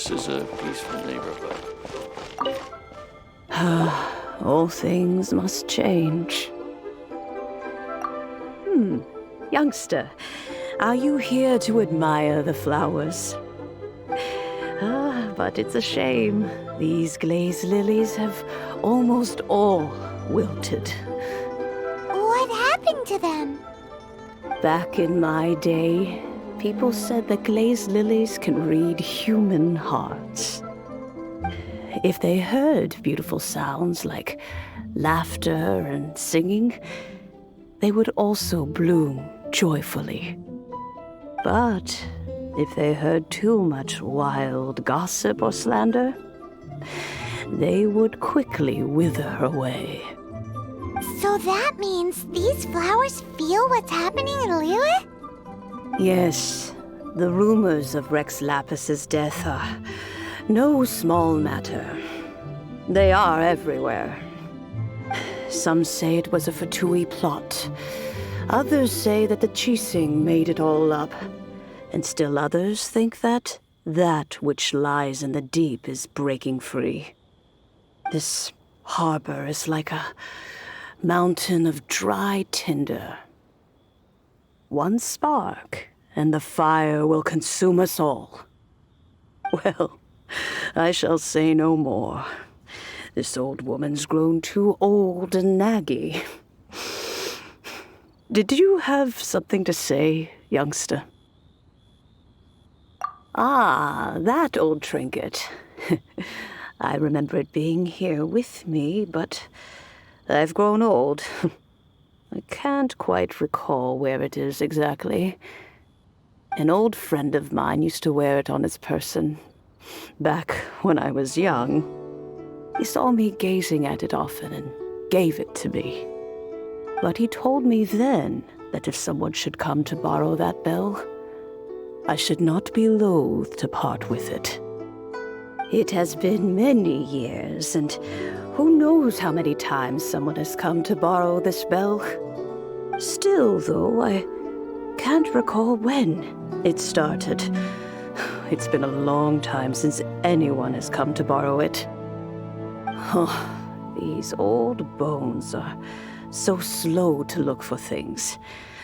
This is a peaceful neighborhood. All things must change. Youngster, are you here to admire the flowers? But it's a shame. These glazed lilies have almost all wilted. What happened to them? Back in my day, people said that glazed lilies can read human hearts. If they heard beautiful sounds like laughter and singing, they would also bloom joyfully. But if they heard too much wild gossip or slander, they would quickly wither away. So that means these flowers feel what's happening in Liyue? Yes, the rumors of Rex Lapis's death are no small matter. They are everywhere. Some say it was a Fatui plot. Others say that the Chising made it all up. And still others think that which lies in the deep is breaking free. This harbor is like a mountain of dry tinder. One spark, and the fire will consume us all. Well, I shall say no more. This old woman's grown too old and naggy. Did you have something to say, youngster? Ah, that old trinket. I remember it being here with me, but I've grown old. I can't quite recall where it is exactly. An old friend of mine used to wear it on his person, back when I was young. He saw me gazing at it often and gave it to me. But he told me then that if someone should come to borrow that bell, I should not be loath to part with it. It has been many years, and who knows how many times someone has come to borrow this bell. Still, though, I can't recall when it started. It's been a long time since anyone has come to borrow it. Oh, these old bones are so slow to look for things.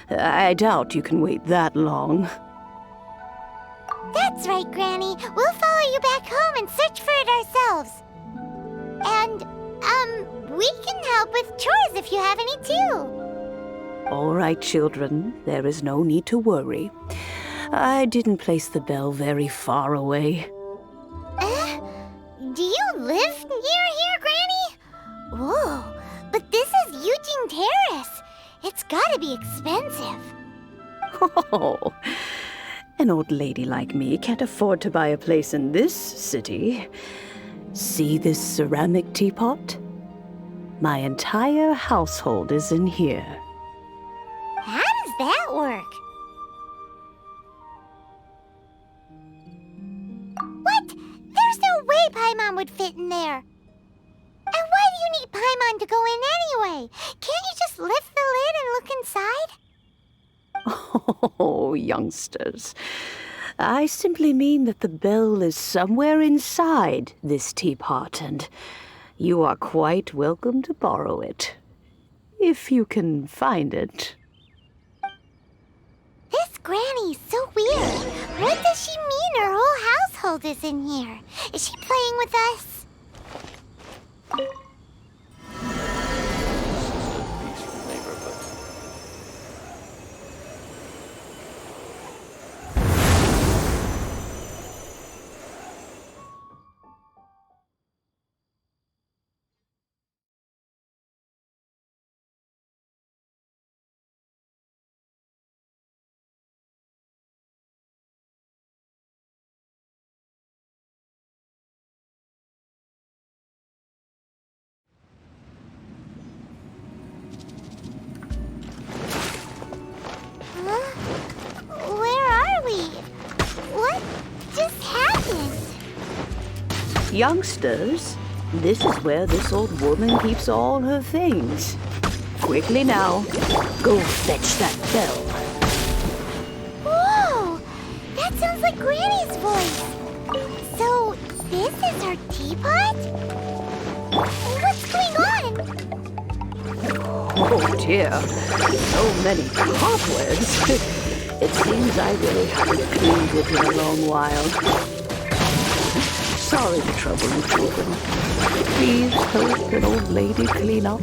I doubt you can wait that long. That's right, Granny. We'll follow you back home and search for it ourselves. And, we can help with chores if you have any too. All right, children. There is no need to worry. I didn't place the bell very far away. Do you live near here, Granny? Whoa, but this is Eugene Terrace. It's gotta be expensive. Oh, an old lady like me can't afford to buy a place in this city. See this ceramic teapot? My entire household is in here. How does that work? What? There's no way Paimon would fit in there. And why do you need Paimon to go in anyway? Can't you just lift the lid and look inside? Oh, youngsters. I simply mean that the bell is somewhere inside this teapot, and you are quite welcome to borrow it, if you can find it. This Granny's so weird. What does she mean her whole household is in here? Is she playing with us? Peaceful neighborhood. Where are we? What just happened? Youngsters, this is where this old woman keeps all her things. Quickly now, go fetch that bell. Whoa! That sounds like Granny's voice. So, is her teapot? What's going on? Oh dear, so many cobwebs. It seems I really haven't cleaned it in a long while. Sorry to trouble you children. Please help an old lady clean up.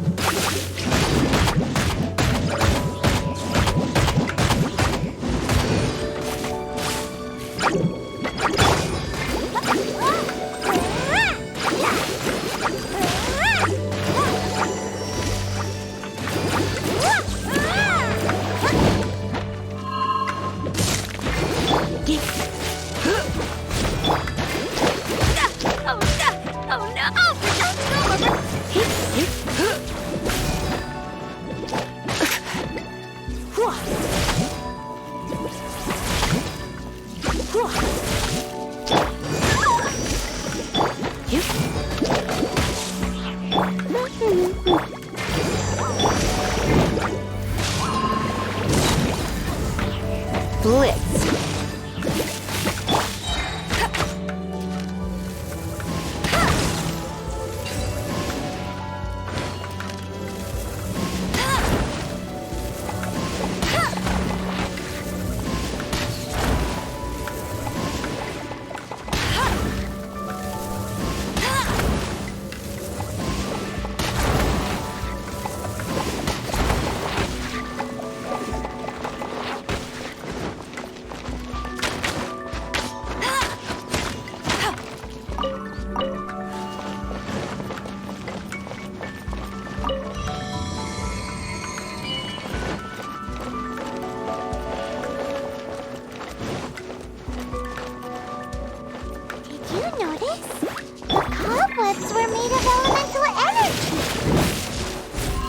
Cobwebs were made of elemental energy.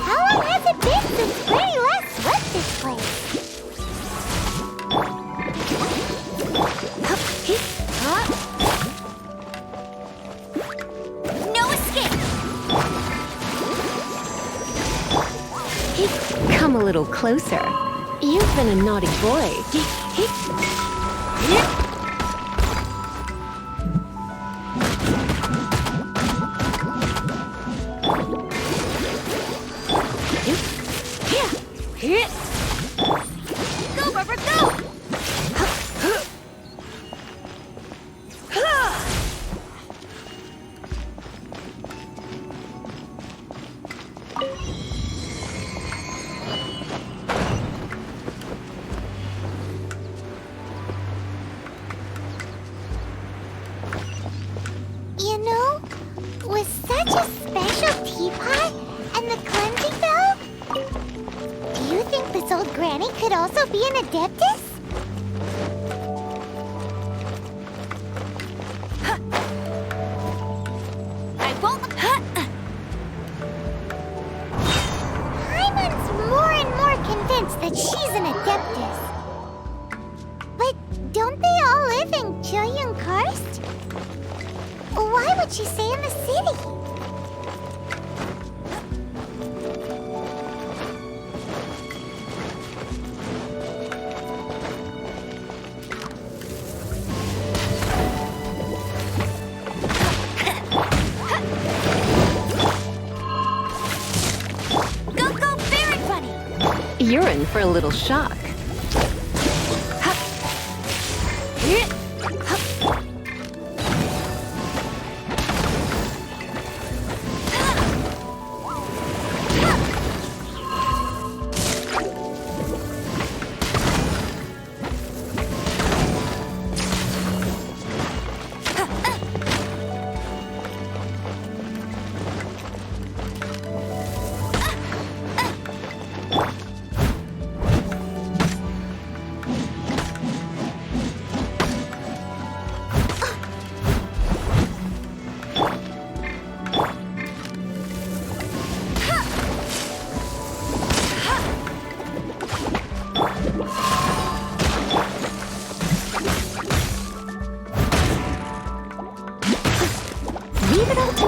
How long has it been since Freddy last swept this place? No escape! Come a little closer. You've been a naughty boy. Go, Barbara, go! You know, with such a special teapot and the cleansing valve, do you think this old granny could also be an adeptus? I won't. Hyman's more and more convinced that she's an adeptus. But don't they all live in Chilian Karst? Why would she stay in the city? Go, go, Fairy Bunny! You're in for a little shock. Leave it all to...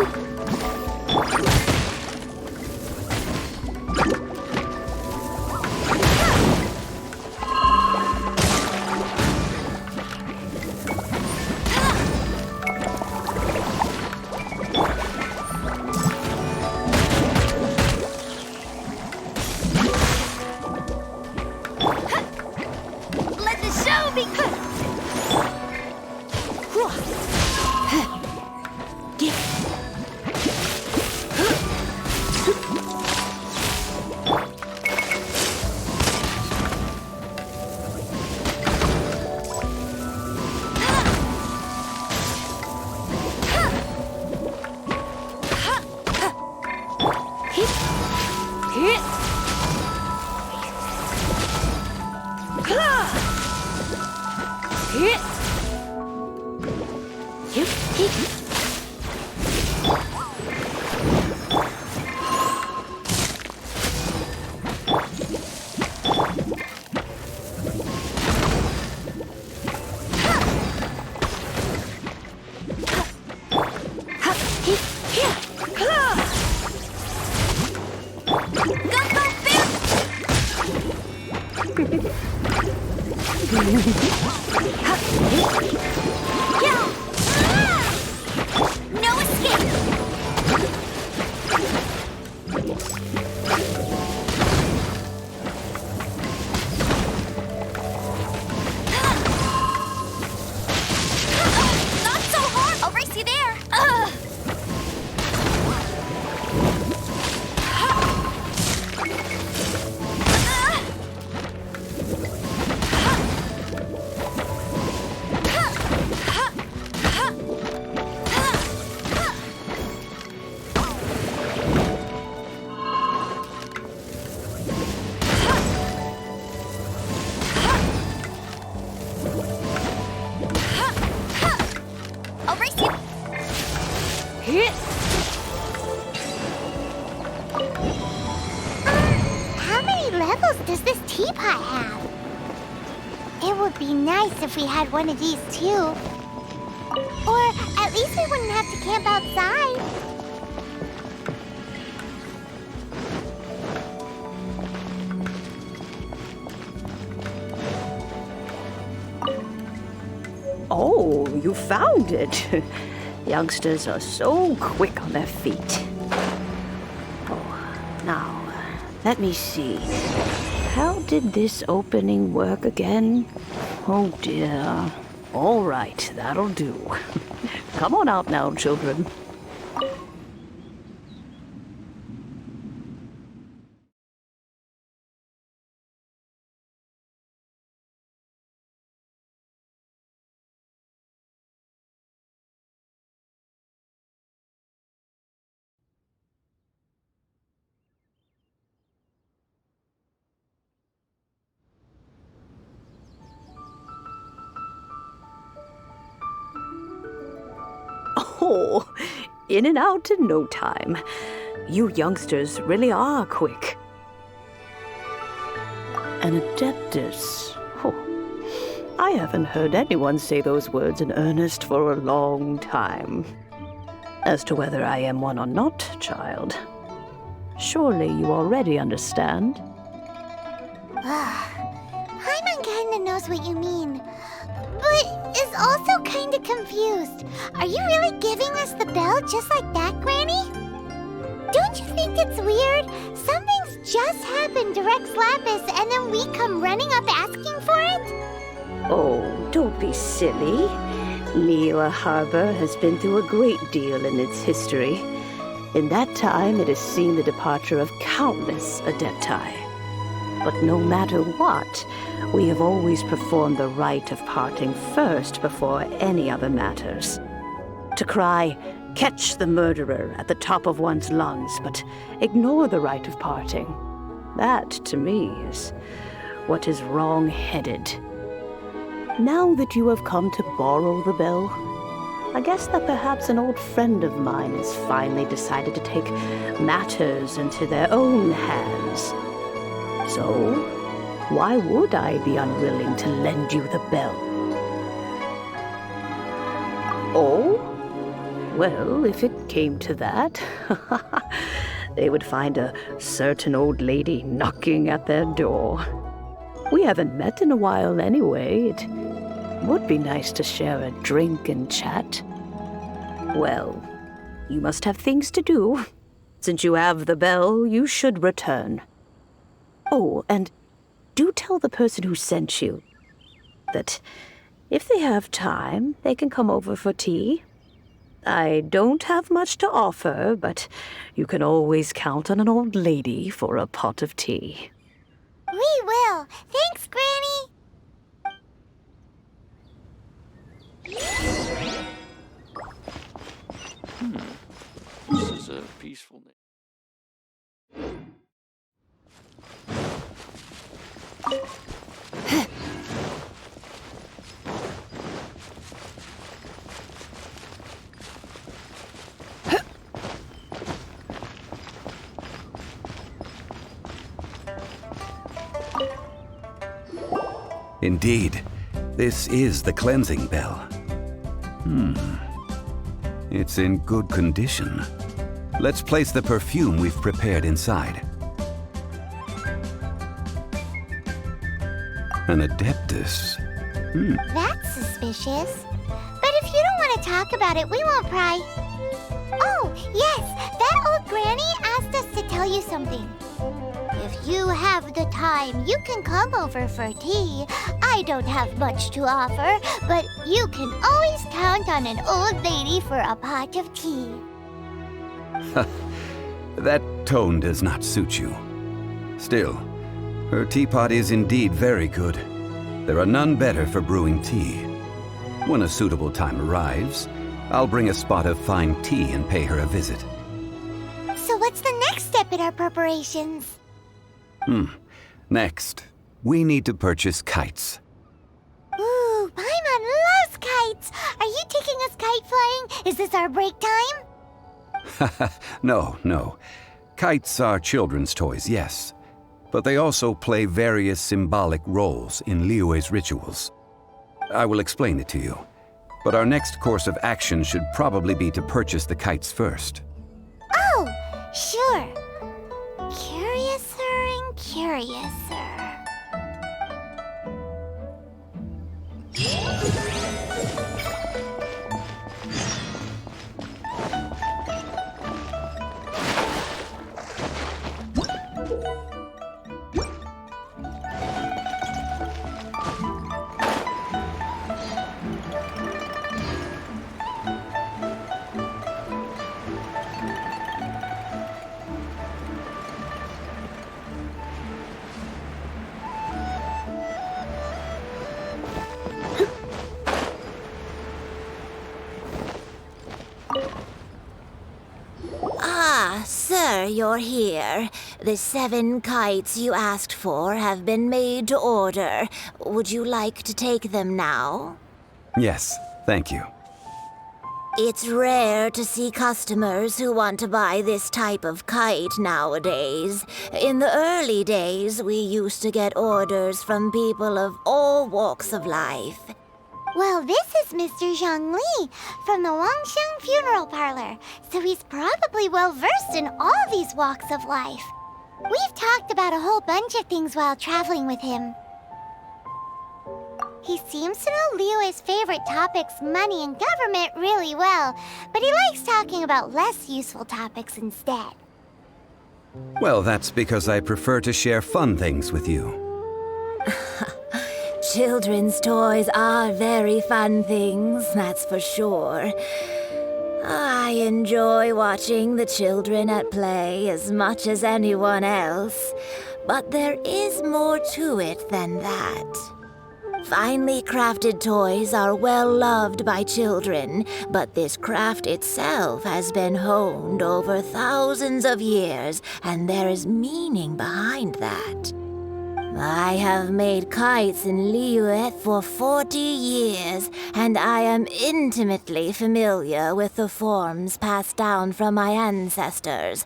No escape! Not so hard! I'll race you there! I'll race you! How many levels does this teapot have? It would be nice if we had one of these too. Or at least we wouldn't have to camp outside. Oh, you found it. Youngsters are so quick on their feet. Oh, now, let me see. How did this opening work again? Oh dear. All right, that'll do. Come on out now, children. Oh, in and out in no time. You youngsters really are quick. An adeptus. Oh, I haven't heard anyone say those words in earnest for a long time. As to whether I am one or not, child, surely you already understand. Paimon kinda knows what you mean, but is also kinda confused. Are you really giving us the bell just like that, Granny? Don't you think it's weird? Something's just happened to Rex Lapis and then we come running up asking for it? Oh, don't be silly. Niwa Harbor has been through a great deal in its history. In that time, it has seen the departure of countless adepti. But no matter what, we have always performed the rite of parting first before any other matters. To cry, "Catch the murderer," at the top of one's lungs, but ignore the rite of parting. That, to me, is what is wrong-headed. Now that you have come to borrow the bell, I guess that perhaps an old friend of mine has finally decided to take matters into their own hands. So, why would I be unwilling to lend you the bell? Oh? Well, if it came to that, they would find a certain old lady knocking at their door. We haven't met in a while anyway. It would be nice to share a drink and chat. Well, you must have things to do. Since you have the bell, you should return. Oh, and do tell the person who sent you that if they have time, they can come over for tea. I don't have much to offer, but you can always count on an old lady for a pot of tea. We will. Thanks, Granny. This is a peaceful name. Indeed, this is the cleansing bell. It's in good condition. Let's place the perfume we've prepared inside. An Adeptus. That's suspicious. But if you don't want to talk about it, we won't pry. Oh, yes, that old granny asked us to tell you something. If you have the time, you can come over for tea. I don't have much to offer, but you can always count on an old lady for a pot of tea. That tone does not suit you. Still, her teapot is indeed very good. There are none better for brewing tea. When a suitable time arrives, I'll bring a spot of fine tea and pay her a visit. So what's the next step in our preparations? Next, we need to purchase kites. Ooh, Paimon loves kites! Are you taking us kite flying? Is this our break time? No. Kites are children's toys, yes. But they also play various symbolic roles in Liyue's rituals. I will explain it to you. But our next course of action should probably be to purchase the kites first. Oh, sure. Curiouser and curiouser. Ah, sir, you're here. The 7 kites you asked for have been made to order. Would you like to take them now? Yes, thank you. It's rare to see customers who want to buy this type of kite nowadays. In the early days, we used to get orders from people of all walks of life. Well, this is Mr. Zhang Li from the Wangsheng Funeral Parlor, so he's probably well-versed in all these walks of life. We've talked about a whole bunch of things while traveling with him. He seems to know Liyue's favorite topics, money and government, really well, but he likes talking about less useful topics instead. Well, that's because I prefer to share fun things with you. Children's toys are very fun things, that's for sure. I enjoy watching the children at play as much as anyone else, but there is more to it than that. Finely crafted toys are well loved by children, but this craft itself has been honed over thousands of years, and there is meaning behind that. I have made kites in Liyue for 40 years, and I am intimately familiar with the forms passed down from my ancestors.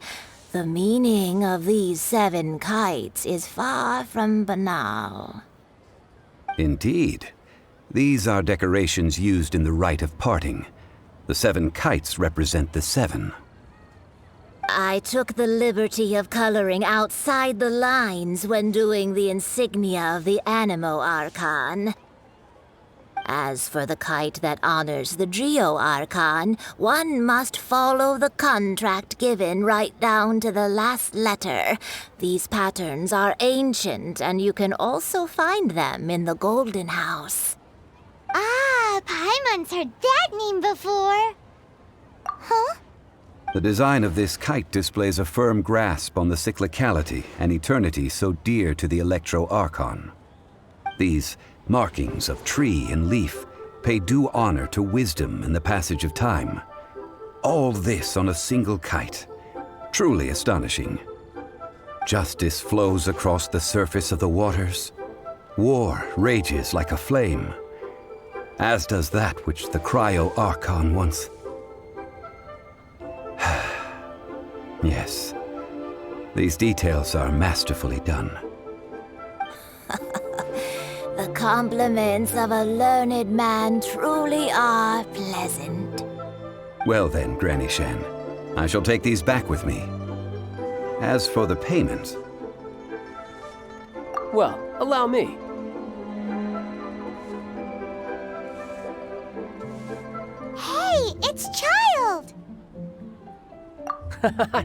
The meaning of these 7 kites is far from banal. Indeed. These are decorations used in the Rite of Parting. The 7 kites represent the 7. I took the liberty of coloring outside the lines when doing the insignia of the Animo Archon. As for the kite that honors the Geo Archon, one must follow the contract given right down to the last letter. These patterns are ancient, and you can also find them in the Golden House. Ah, Paimon's heard that name before. Huh? The design of this kite displays a firm grasp on the cyclicality and eternity so dear to the Electro Archon. These markings of tree and leaf pay due honor to wisdom and the passage of time. All this on a single kite. Truly astonishing. Justice flows across the surface of the waters. War rages like a flame, as does that which the Cryo Archon once... Yes, these details are masterfully done. The compliments of a learned man truly are pleasant. Well then, Granny Shan, I shall take these back with me. As for the payment... Well, allow me. Hey, it's Child!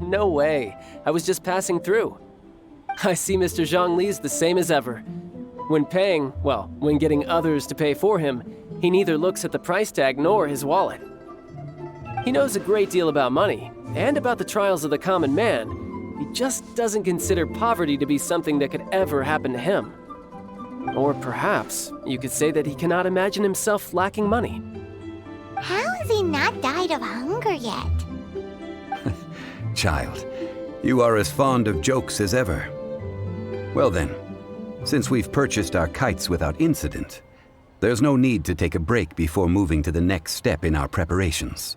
No way. I was just passing through. I see Mr. Zhongli's the same as ever. When paying, well, when getting others to pay for him, he neither looks at the price tag nor his wallet. He knows a great deal about money, and about the trials of the common man. He just doesn't consider poverty to be something that could ever happen to him. Or perhaps you could say that he cannot imagine himself lacking money. How has he not died of hunger yet? Child, you are as fond of jokes as ever. Well then, since we've purchased our kites without incident, there's no need to take a break before moving to the next step in our preparations.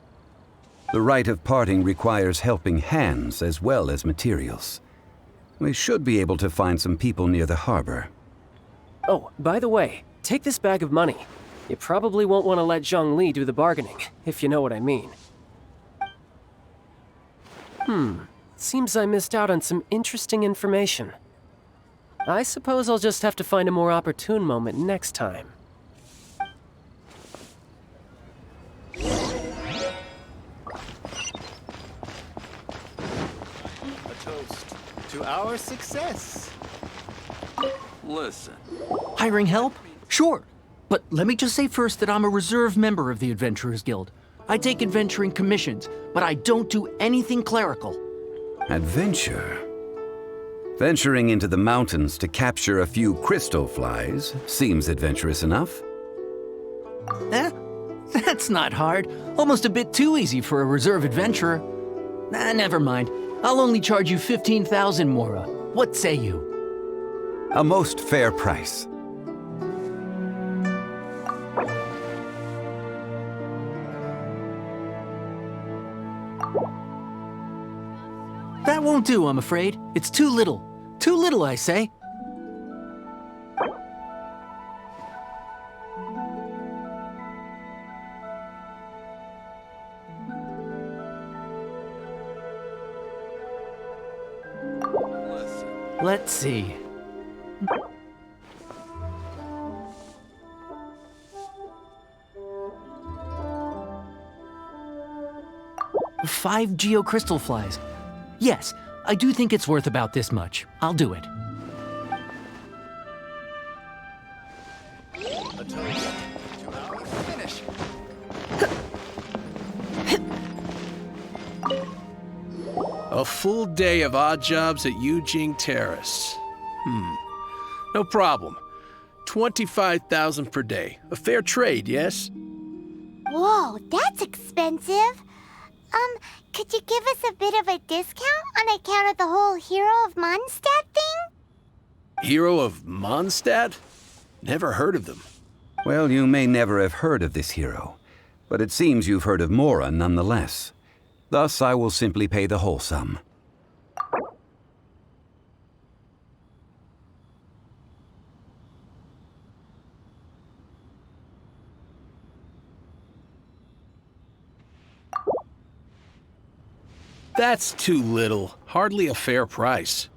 The Rite of Parting requires helping hands as well as materials. We should be able to find some people near the harbor. Oh, by the way, take this bag of money. You probably won't want to let Zhongli do the bargaining, if you know what I mean. Seems I missed out on some interesting information. I suppose I'll just have to find a more opportune moment next time. A toast to our success. Listen, Hiring help? Sure. But let me just say first that I'm a reserve member of the Adventurers Guild. I take adventuring commissions, but I don't do anything clerical. Adventure? Venturing into the mountains to capture a few crystal flies seems adventurous enough. Eh? That's not hard. Almost a bit too easy for a reserve adventurer. Never mind. I'll only charge you 15,000 Mora. What say you? A most fair price. That won't do, I'm afraid. It's too little. Too little, I say. listen. Let's see. Five geocrystal flies. Yes, I do think it's worth about this much. I'll do it. A toast to our finish. A full day of odd jobs at Yujing Terrace. No problem. 25,000 per day. A fair trade, yes? Whoa, that's expensive. Could you give us a bit of a discount on account of the whole Hero of Mondstadt thing? Hero of Mondstadt? Never heard of them. Well, you may never have heard of this hero, but it seems you've heard of Mora nonetheless. Thus, I will simply pay the whole sum. That's too little. Hardly a fair price.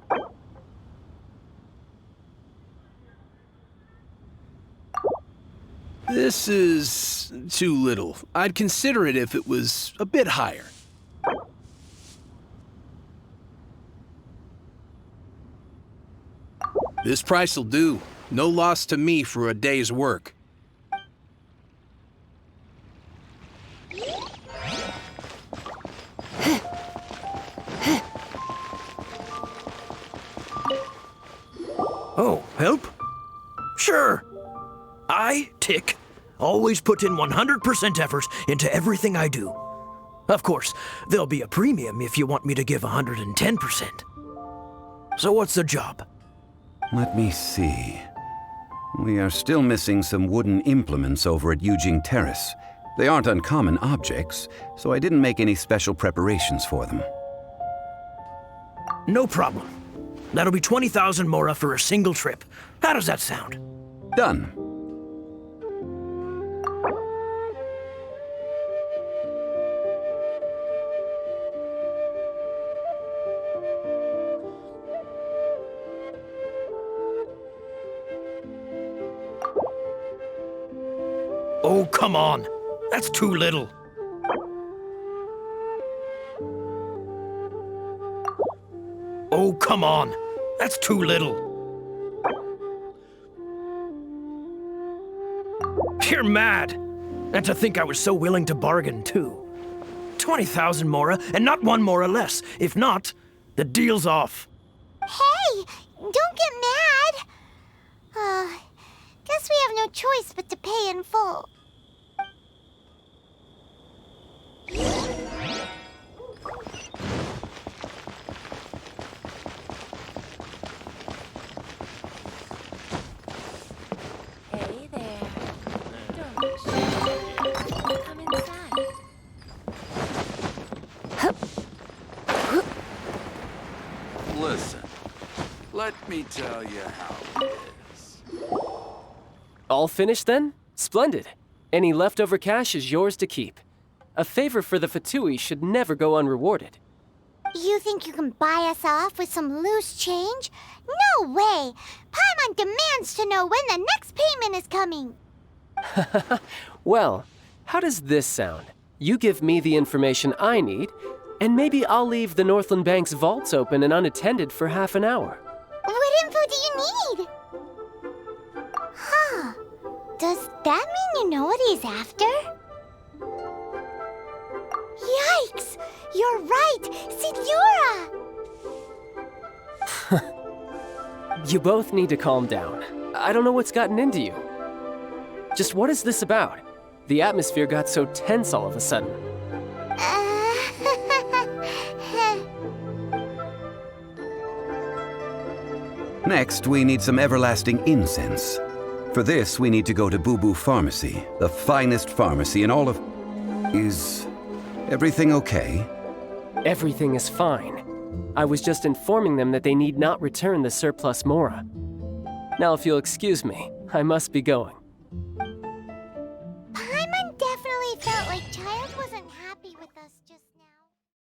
This is too little. I'd consider it if it was a bit higher. This price'll do. No loss to me for a day's work. Oh, help? Sure. I, Tick, always put in 100% effort into everything I do. Of course, there'll be a premium if you want me to give 110%. So what's the job? Let me see. We are still missing some wooden implements over at Yujing Terrace. They aren't uncommon objects, so I didn't make any special preparations for them. No problem. That'll be 20,000 Mora for a single trip. How does that sound? Done. Oh, come on. That's too little. Oh, come on. That's too little. You're mad. And to think I was so willing to bargain, too. 20,000 mora, and not 1 mora less. If not, the deal's off. Hey, don't get mad. Guess we have no choice but to pay in full. Hey there. Don't come inside. Listen. Let me tell you how it is. All finished then? Splendid. Any leftover cash is yours to keep. A favor for the Fatui should never go unrewarded. You think you can buy us off with some loose change? No way! Paimon demands to know when the next payment is coming. Well, how does this sound? You give me the information I need, and maybe I'll leave the Northland Bank's vaults open and unattended for half an hour. What info do you need? Huh. Does that mean you know what he's after? Yikes! You're right! Signora! You both need to calm down. I don't know what's gotten into you. Just what is this about? The atmosphere got so tense all of a sudden. Next, we need some everlasting incense. For this, we need to go to Boo Boo Pharmacy, the finest pharmacy in all of... Is everything okay? Everything is fine. I was just informing them that they need not return the surplus mora. Now, if you'll excuse me, I must be going. Paimon definitely felt like Child wasn't happy with us just now.